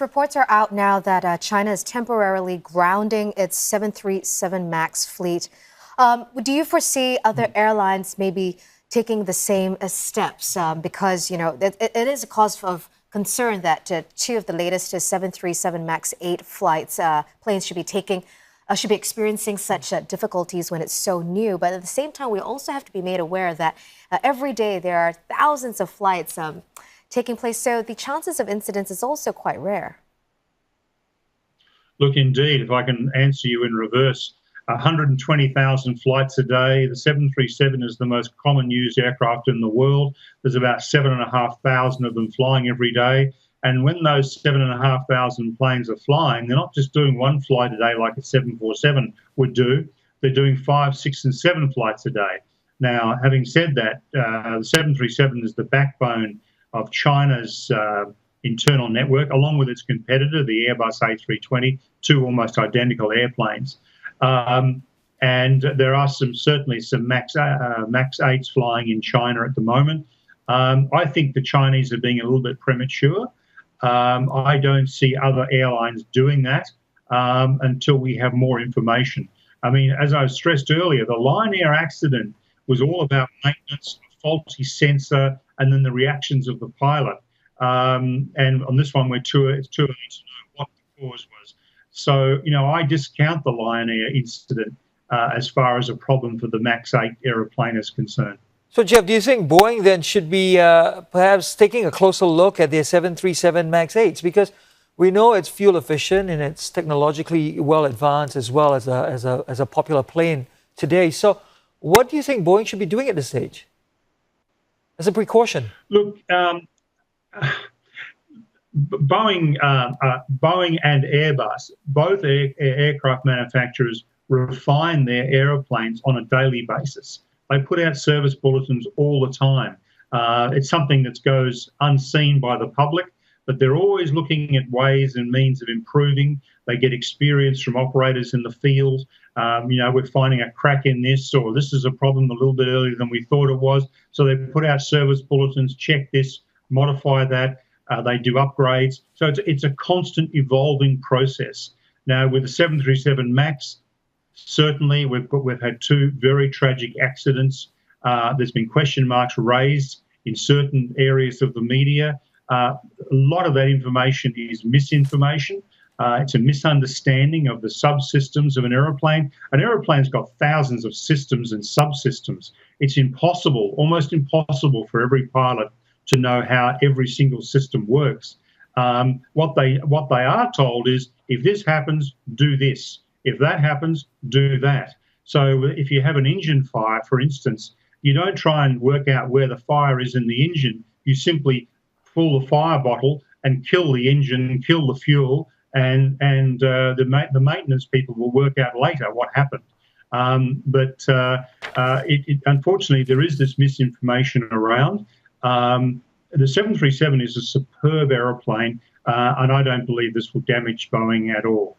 Reports are out now that China is temporarily grounding its 737 MAX fleet. Do you foresee other airlines maybe taking the same steps? Because, it is a cause of concern that two of the latest 737 MAX 8 flights, planes should be experiencing such difficulties when it's so new. But at the same time, we also have to be made aware that every day there are thousands of flights taking place, so the chances of incidents is also quite rare. Look, indeed, if I can answer you in reverse, 120,000 flights a day. The 737 is the most common used aircraft in the world. There's about 7,500 of them flying every day. And when those 7,500 planes are flying, they're not just doing one flight a day like a 747 would do. They're doing 5, 6, and 7 flights a day. Now, having said that, the 737 is the backbone of China's internal network, along with its competitor, the Airbus A320, two almost identical airplanes. And there are certainly some MAX 8s flying in China at the moment. I think the Chinese are being a little bit premature. I don't see other airlines doing that until we have more information. I mean, as I stressed earlier, the Lion Air accident was all about maintenance, faulty sensor, and then the reactions of the pilot. And on this one, it's too early to know what the cause was. So, I discount the Lion Air incident as far as a problem for the MAX 8 aeroplane is concerned. So, Jeff, do you think Boeing then should be perhaps taking a closer look at their 737 MAX 8s? Because we know it's fuel efficient and it's technologically well advanced as well as a popular plane today. So, what do you think Boeing should be doing at this stage as a precaution? Look, Boeing and Airbus, both aircraft manufacturers, refine their aeroplanes on a daily basis. They put out service bulletins all the time. It's something that goes unseen by the public, but they're always looking at ways and means of improving. They get experience from operators in the field. We're finding a crack in this, or this is a problem a little bit earlier than we thought it was. So they put out service bulletins, check this, modify that. They do upgrades. So it's a constant evolving process. Now, with the 737 MAX, certainly we've had two very tragic accidents. There's been question marks raised in certain areas of the media. A lot of that information is misinformation. It's a misunderstanding of the subsystems of an aeroplane. An aeroplane's got thousands of systems and subsystems. It's impossible, almost impossible for every pilot to know how every single system works. What they are told is, if this happens, do this. If that happens, do that. So if you have an engine fire, for instance, you don't try and work out where the fire is in the engine. You simply pull the fire bottle and kill the engine, kill the fuel, and the maintenance people will work out later what happened. But unfortunately, there is this misinformation around. The 737 is a superb aeroplane, and I don't believe this will damage Boeing at all.